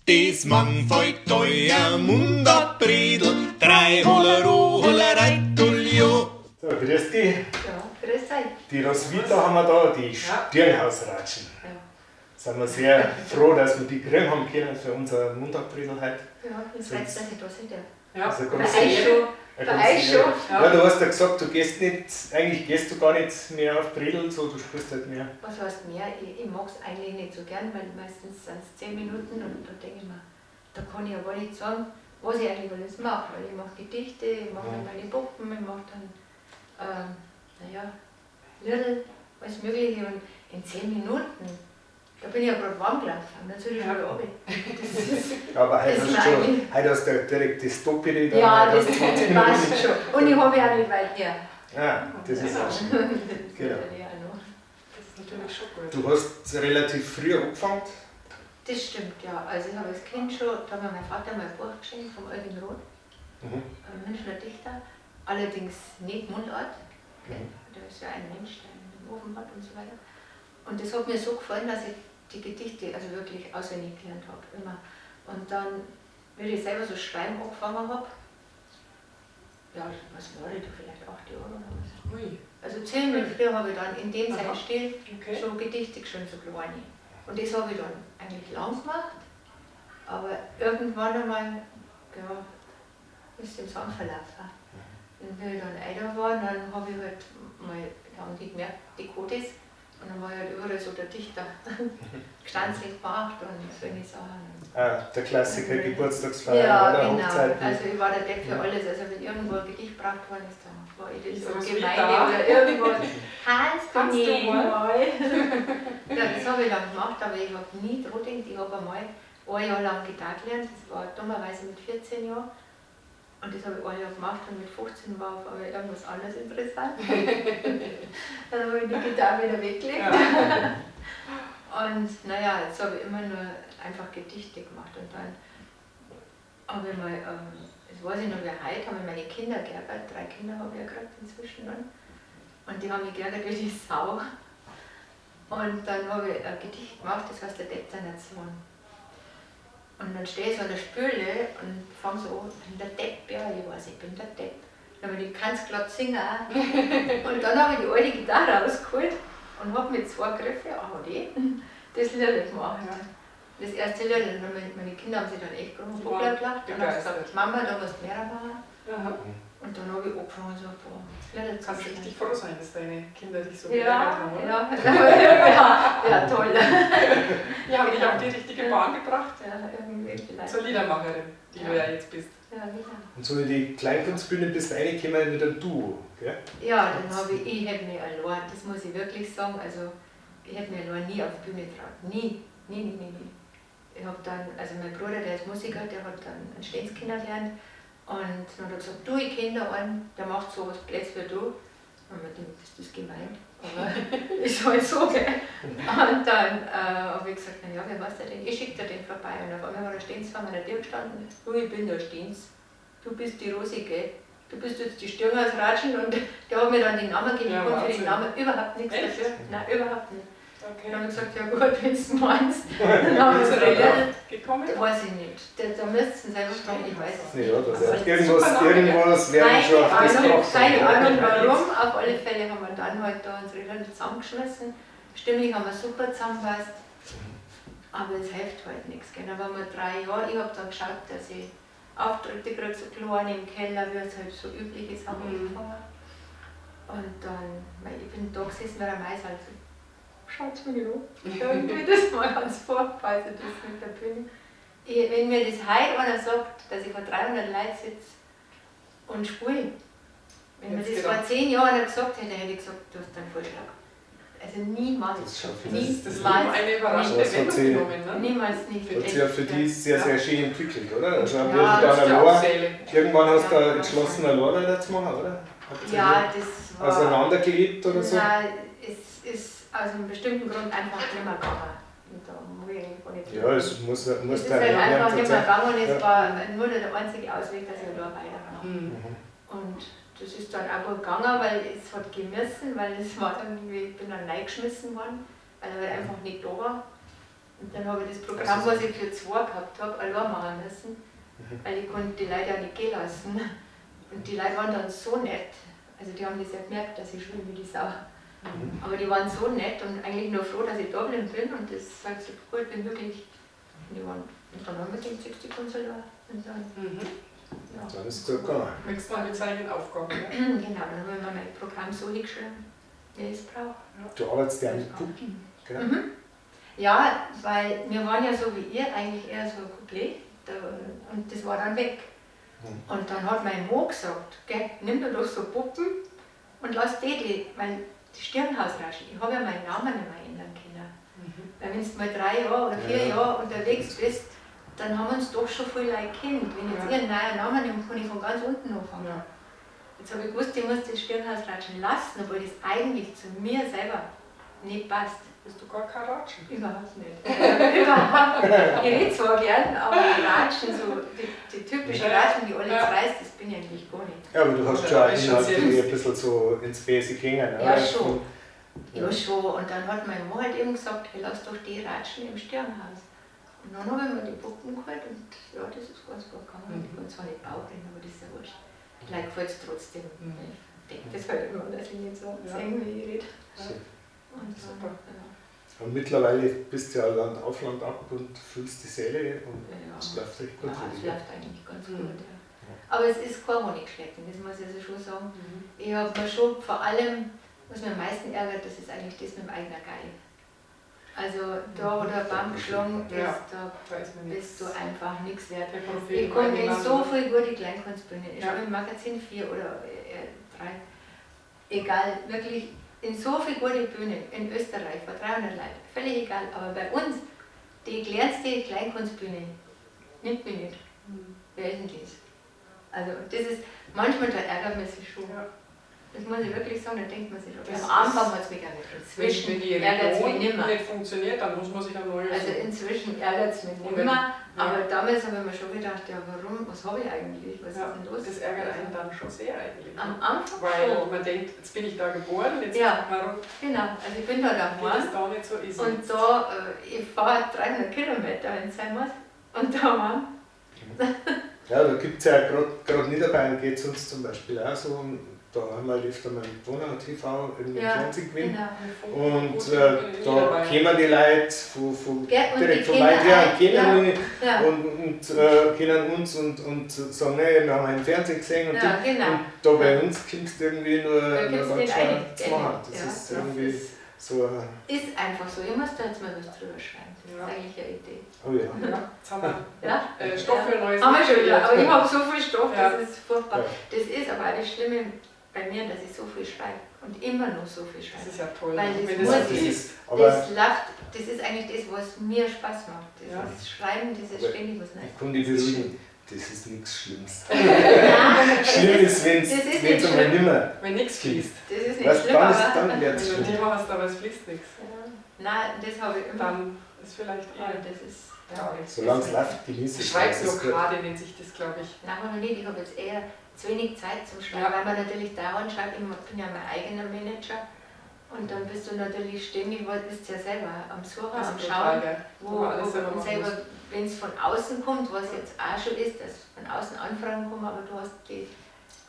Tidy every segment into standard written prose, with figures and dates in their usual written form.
Das Mann folgt euer Mund abbredel, 3 Holero, Holerei, Tullio. So, grüß dich. Ja, grüß euch. Die Roswitha haben wir da, die Stirnhausratschen. Ja. Sind wir sehr froh, dass wir die kriegen haben können für unser Mundabbredel heute. Ja, ich freue mich, dass ich da sein darf. Ja, Also Bei ganz euch schon. Bei euch schon. Ja, du hast ja gesagt, du gehst nicht, eigentlich gehst du gar nicht mehr auf Bredel, so, du spielst halt mehr. Was heißt mehr? Ich mag es eigentlich nicht so gern, weil meistens sind es 10 Minuten und da denke ich mir, da kann ich ja gar nicht sagen, was ich eigentlich alles mache. Weil ich mache Gedichte, ich mache meine Puppen, ich mache dann, Liedl, alles Mögliche. Und in 10 Minuten, da bin ich ja gerade warm gelaufen und dann soll ich schon wieder runter. Aber heute Das hast, heute hast du direkt das Doppel dann. Ja, heute das hast du 20 Minuten. passt schon. Und ich habe ja auch nicht weit her. Ja, das ist auch schön. Genau. Das ist natürlich schon gut. Du hast relativ früh angefangen. Das stimmt, ja. Also ich habe als Kind schon, da hat mir mein Vater mal ein Buch geschenkt vom Eugen Roth, ein Münchner Dichter, allerdings nicht Mundart. Der ist ja ein Mensch, der einen Ofen hat und so weiter. Und das hat mir so gefallen, dass ich die Gedichte also wirklich auswendig gelernt habe, immer. Und dann, wie ich selber so schreiben angefangen habe, ja, was war ich da, vielleicht 8 Jahre oder was. Ui. Also ziemlich früh habe ich dann in dem seinen Stil Okay. schon Gedichte geschrieben, so kleine. Und das habe ich dann eigentlich lang gemacht, aber irgendwann einmal, ja, ist im Sand verlaufen. Und wie ich dann älter war, dann habe ich halt mal, da haben die gemerkt, die Codes, und dann war ich halt überall so der Dichter, gestanzlich gemacht und solche Sachen. Ah, der Klassiker, Geburtstagsfeier Ja, oder genau. Hochzeiten. Also ich war der Depp für alles. Also wenn irgendwo ein Gedicht gebracht worden ist, dann war ich das Ist so was Gemeinde da? oder irgendwas. Kannst du Kannst du nicht mal? Ja, das habe ich dann gemacht, aber ich habe nie dran gedacht. Ich habe einmal ein Jahr lang Gitarre gelernt, das war dummerweise mit 14 Jahren. Und das habe ich ein Jahr gemacht und mit 15 war auf einmal irgendwas anderes interessant. Dann habe ich die Gitarre wieder weggelegt. Ja. Und naja, jetzt habe ich immer nur einfach Gedichte gemacht. Und dann habe ich mal, das weiß ich noch wie heute, haben mich meine Kinder geärgert. 3 Kinder habe ich ja gekriegt inzwischen dann. Und die haben mich geärgert wie die Sau. Und dann habe ich ein Gedicht gemacht, das heißt der Depp der Nation. Und dann stehe ich so an der Spüle und fange so an, ich bin der Depp, ja, ich weiß, ich bin der Depp. Dann habe ich ganz glatt singen. Und dann habe ich die alte Gitarre rausgeholt und habe mit 2 Griffen, das Lied gemacht. Das erste Lied, meine Kinder haben sich dann echt gelacht. Dann habe ich gesagt, Mama, da musst du mehr machen. Aha. Und dann habe ich angefangen so, Lieder Du zu kannst singen. richtig froh sein, dass deine Kinder dich so Ja, geärgert haben, oder? ja, toll. Die haben dich auf die richtige Bahn gebracht. Ja, irgendwie vielleicht. Zur Liedermacherin, die du ja jetzt bist. Ja, genau. Und so in die Kleinkunstbühne bist du reingekommen mit einem Duo, gell? Ja, dann habe ich hätte mich allein, das muss ich wirklich sagen, also ich hätte mich allein nie auf die Bühne getraut. Nie. Ich habe dann, also mein Bruder, der ist Musiker, der hat dann einen Stenz kennengelernt und dann hat er gesagt, du, ich kenne da einen, der macht sowas Blöds wie du. Und ich dachte, ist das gemeint? Aber ist halt so, gell? Und dann habe ich gesagt, na ja, wer weiß der denn? Ich schicke dir den vorbei. Und auf einmal war der Stenz vor meiner Tür gestanden. Du, ich bin der Stenz. Du bist die Rosi, gell? Du bist jetzt die Stirnhausratschen. Und der hat mir dann den Namen gegeben. Ja, Ich konnte für Wahnsinn. den Namen überhaupt nichts Echt? dafür. Nein, überhaupt nicht. Okay. Dann habe ich gesagt, ja gut, wenn du meinst. Dann haben wir Bist so du da drauf geredet. gekommen? Da weiß ich nicht. Da müssten sie selber fragen, ich weiß es nicht. Ja, das Aber ist super Name, irgendwas werden Keine schon auf das Ahnung, gemacht. keine Ahnung Ja. warum. Auf alle Fälle haben wir dann halt da unsere Lieder zusammengeschmissen. Stimmlich haben wir super zusammengepasst. Aber es hilft halt nichts. Gell. Dann waren wir 3 Jahre. Ich habe dann geschaut, dass ich Auftritte kriege, so kleine im Keller, wie es halt so üblich ist, haben wir angefangen. Und dann, weil ich bin da gesessen bei der Mais, also schaut mir an. Irgendwie, das war ganz furchtbar, also das mit der Bühne. Wenn mir das heute einer sagt, dass ich vor 300 Leuten sitze und spiele, wenn mir Jetzt das genau. vor 10 Jahren einer gesagt hätte, hätte ich gesagt, du hast einen Vorschlag. Also Das niemals. ist schon für Das ist das Leben Niemals. eine überraschende Das hat Wendung sie- genommen, ne? Niemals nicht. Hat sich ja für die sehr, sehr schön entwickelt, oder? Also Ja, wir das dann ist ja allein, auch Seele. irgendwann hast du Ja, da entschlossen, alleine weiterzumachen, oder? Habt ihr Ja, das war. auseinandergelebt oder so? Nein, es ist aus einem bestimmten Grund einfach nicht mehr gegangen. Und da muss ich eigentlich gar nicht Ja, es muss es ist dann halt einfach nicht mehr gegangen und es Ja. war nur der einzige Ausweg, dass ich da weitermache. Mhm. Und das ist dann auch gut gegangen, weil es hat gemessen, weil es war dann irgendwie, ich bin dann reingeschmissen worden, weil er halt einfach nicht da war. Und dann habe ich das Programm, was ich für 2 gehabt habe, allein machen müssen, weil ich konnte die Leute auch nicht gehen lassen. Und die Leute waren dann so nett, also die haben das ja gemerkt, dass ich schwimme wie die Sau. Aber die waren so nett und eigentlich nur froh, dass ich da geblieben bin und das sagt so gut, bin wirklich. Und dann haben wir 60 Sekunden da. Und dann, ja. Dann ist es gut gegangen. Wächst man mit seinen Aufgaben. Ja? Genau, dann habe ich mir mein Programm so hingeschrieben, wie ich es brauche. Du arbeitest ja mit Puppen, gell? Ja, weil wir waren ja so wie ihr eigentlich eher so ein Couplet und das war dann weg. Und dann hat mein Mo gesagt, gell, nimm dir doch so Puppen und lass die, weil die Stirnhausraschen, ich habe ja meinen Namen nicht mehr ändern können. Weil wenn du mal 3 Jahre oder 4 Jahre unterwegs bist, dann haben uns doch schon viele Leute kennt. Wenn ich jetzt ihren neuen Namen nehme, kann ich von ganz unten anfangen. Ja. Jetzt habe ich gewusst, ich muss das Stirnhausratschen lassen, obwohl das eigentlich zu mir selber nicht passt. Bist du gar kein Ratschen? Überhaupt nicht. Überhaupt nicht. Ich rede zwar gern, aber die Ratschen, so die typische Ratschen, die alles reißt, das bin ich eigentlich gar nicht. Ja, aber du hast schon inhaltlich ein bisschen so ins Basic gegangen. Ja, schon. Ja, schon. Und dann hat mein Mann halt eben gesagt, hey, lass doch die Ratschen im Stirnhaus. Und dann habe ich mir die Puppen geholt und ja, das ist ganz gut gegangen. Ich kann zwar nicht Bauchrennen, aber das ist ja wurscht. Vielleicht gefällt es trotzdem. Ich denke das halt immer, dass ich nicht so singen, wie ich rede. Und so, Super. ja. Und mittlerweile bist du ja Land auf Land ab und fühlst die Seele und Ja. es läuft recht gut Ja, für es dich. läuft eigentlich ganz gut. Ja. Aber es ist kein Honigschlecken, das muss ich also schon sagen. Ich habe mir schon vor allem, was mir am meisten ärgert, das ist eigentlich das mit dem eigenen Geil. Also da, wo der Baum geschlagen ist, da weiß man bist du einfach nichts wert. Der Prophet Ich komme in eingeladen. so viele gute Kleinkunstbühnen. Ich Ja. habe im Magazin 4 oder 3, egal, wirklich in so viele gute Bühnen in Österreich, vor 300 Leuten, völlig egal. Aber bei uns, die kleinste Kleinkunstbühne, nimmt mich nicht. Wer ist denn das? Also das ist, manchmal da ärgert man sich schon. Ja. Das muss ich wirklich sagen, da denkt man sich, okay, Das am Anfang hat es mich gar nicht. Inzwischen Wenn die ärgert es mich Region nicht mehr. nicht funktioniert, dann muss man sich ein neues Also suchen. inzwischen ärgert es mich nicht Und mehr, aber damals habe ich mir schon gedacht, ja warum, was habe ich eigentlich, was Ja, ist denn los? das ärgert einen dann schon sehr eigentlich. Am Anfang Weil schon. man denkt, jetzt bin ich da geboren, jetzt Ja. warum Genau, also ich bin da geht daheim es da nicht so easy? und da, ich fahre 300 Kilometer, wenn es sein muss, und daheim. Ja, da gibt es ja gerade Niederbayern geht es uns zum Beispiel auch so. Da haben wir öfter mal mit Donau TV im Fernsehen gewinnt. Genau. Und da kennen die Leute von Gell, und direkt die von kennen weit her, einen, kennen mich Ja, und kennen uns und sagen, nee, wir haben einen Fernsehen gesehen und, ja, genau. und da bei uns kommst du irgendwie nur Da kommst du ganz nicht schnell rein, zu gell? machen. Das Ja, ist das irgendwie ist- so Ist einfach so, ich muss da jetzt mal was drüber schreiben. Das Ja. ist eigentlich eine Idee. oh ja. Ja, jetzt haben wir Ja? Stoff für ein neues Haben wir schon, ja. Buch. Aber ich habe so viel Stoff, Ja. das ist furchtbar. Ja. Das ist aber auch das Schlimme bei mir, dass ich so viel schreibe und immer noch so viel Das schreibe. ist ja toll, Weil das wenn muss das so ich. ist. Aber Das ist eigentlich das, was mir Spaß macht. Das Ja. ist Schreiben, das ist Aber ständig was ich Neues. kann dich beruhigen, das ist nichts Schlimmes. Nein, Schlimm ist, wenn das ist es nicht einmal schlimm. nimmer Wenn nichts fließt. Das ist nicht weißt, schlimm, dann, aber... dann wird Wenn es du ein schlimm. Thema hast, aber es fließt nichts, Nein, das habe ich immer. dann ist vielleicht Ja, eher. das ist... Ja. Solange es läuft, genieße es. Das ist gut. Schreibblockade nennt sich das, glaube ich. Nein, aber nicht. Ich habe jetzt eher zu wenig Zeit zum Schreiben, Ja. weil man natürlich dauernd schreibt. Ich bin ja mein eigener Manager. Und dann bist du natürlich ständig, weil bist ja selber am Suchen, Das am ist Schauen, total geil. wo man alles selber und machen selber, muss. wenn es von außen kommt, was jetzt auch schon ist, dass von außen Anfragen kommen, aber du hast die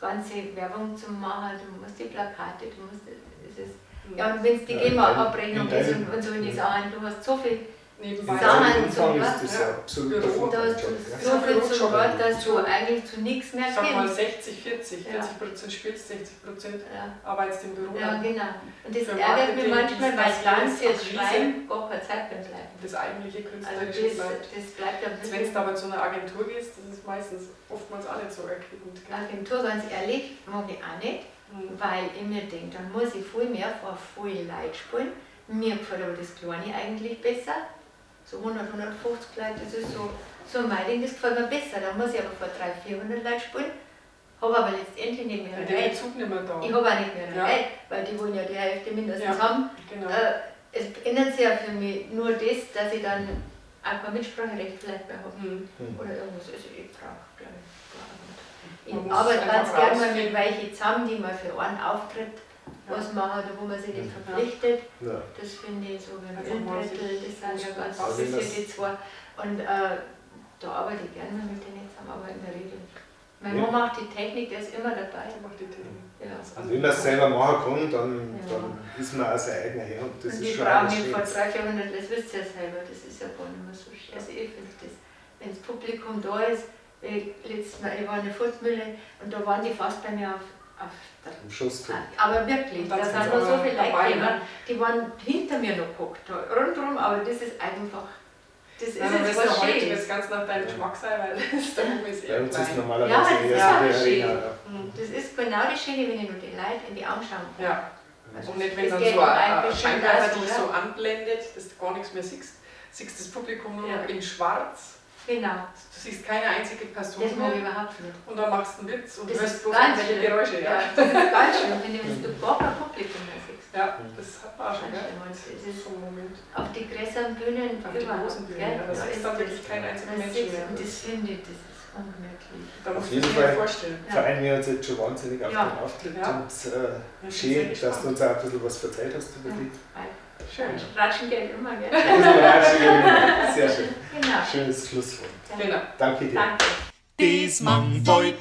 ganze Werbung zum Machen, du musst die Plakate, du musst, es ist, ja, und wenn es die Ja, GEMA-Abrechnung in ist deinem- und so in die Sachen, du hast so viel, Nebenbei. In Sachen seinem zum Umfang was? ist das ja Ja. absolut Büro, der da hast Vollzeitjob. du Ja. so viel zum Schon. Wort, dass du eigentlich zu nichts mehr Sag mal kommst. 60, 40, Ja. 40% spielst, 60% Ja. arbeitest im Büro. Ja, genau. Und das Für ärgert mich Marketing, manchmal, weil Dienstleistung, dann fürs Akquise. Schreiben gar keine Zeit mehr bleibt. Das eigentliche Also Künstlerische bleibt. das bleibt ja Jetzt, wenn du aber zu einer Agentur gehst, das ist meistens oftmals auch nicht so erquickend. gell? Agentur, ganz ehrlich, mag ich auch nicht, weil ich mir denke, dann muss ich viel mehr vor viel Leute spielen. Mir gefällt aber das Kleine eigentlich besser. So 100, 150 Leute, das ist so mein Ding, das gefällt mir besser. Dann muss ich aber vor 300, 400 Leute spielen, habe aber letztendlich nicht mehr Weil der Geld. Bezug nicht mehr da. Ich habe auch nicht mehr Ja. Geld, weil die wollen ja die Hälfte mindestens Ja. haben. Genau. Es ändert sich ja für mich nur das, dass ich dann auch kein Mitspracherecht vielleicht mehr habe. Oder irgendwas, also ich brauche, glaube ich, gar nicht. Man Ich muss arbeite einfach ganz gerne mal rausfinden. mit welchen zusammen, die mal für einen Auftritt was machen oder wo man sich nicht verpflichtet. Ja. Das finde ich so, wenn Einfach mal Ölbrettel, das sind ja ganz Also süße, das- die zwei. Und da arbeite ich gerne mal mit denen zusammen, aber in der Regel. Meine Ja. Mama macht die Technik, der ist immer dabei. Ich mache die Themen. Ja. Und wenn man es selber machen kann, dann Ja. ist man auch sein eigener Herr. Und das Und ist die schon Frauen alles die vor Schönes. 300, 400, das wisst ihr ja selber, das ist ja gar nicht mehr so schön. Also ich finde das, wenn das Publikum da ist, letztes Mal, ich war in der Furtmühle und da waren die fast bei mir auf der Im Schuss drin. aber wirklich, Und dann da sind sind sie noch so aber viele Leute dabei, gekommen, ne? die waren hinter mir noch geguckt, da rundherum, aber das ist einfach, das ist Nein, aber jetzt das was heute wird Schönes. es ganz nach deinem Geschmack sein, weil das der Raum ist Bei eher uns ist klein. normalerweise Ja, das ist eher auch so die schön. Arena. Ja. Das ist genau das Schöne, wenn ich nur die Leute in die Augen schauen kann. Ja. Also Und nicht, das wenn dann geht so ein bisschen Scheinwerfer dazu, dich ja. so anblendet, dass du gar nichts mehr siehst. Siehst das Publikum nur noch Ja. in schwarz. Genau, Du siehst keine einzige Person das mag ich mehr. überhaupt nicht. Und dann machst du einen Witz und Das hörst ist bloß ganz irgendwelche schlimm. Geräusche. Ja, Das ist ganz schön, wenn du gar kein Publikum mehr siehst. ja das hat man auch schon, Ganz gell? schlimm. Und Das es ist ist so ein Moment. auf die größeren Bühnen Auf die überhaupt, großen Bühnen, gell? ja, da ist dann wirklich kein einziger das Mensch sitzt- mehr. Und das finde ich, das ist ungemütlich. Da Auf musst du jeden dir Fall. vorstellen. Der Verein mir uns jetzt schon wahnsinnig auf Ja. den Auftritt Ja. und bin schön, sehr dass du uns auch ein bisschen was erzählt hast über die. Schön. Ratschen geht immer, gell? Ein bisschen Ratschen geben. Sehr schön. Genau. Schönes Schlusswort. Genau. Danke dir. Danke. Diesmal voll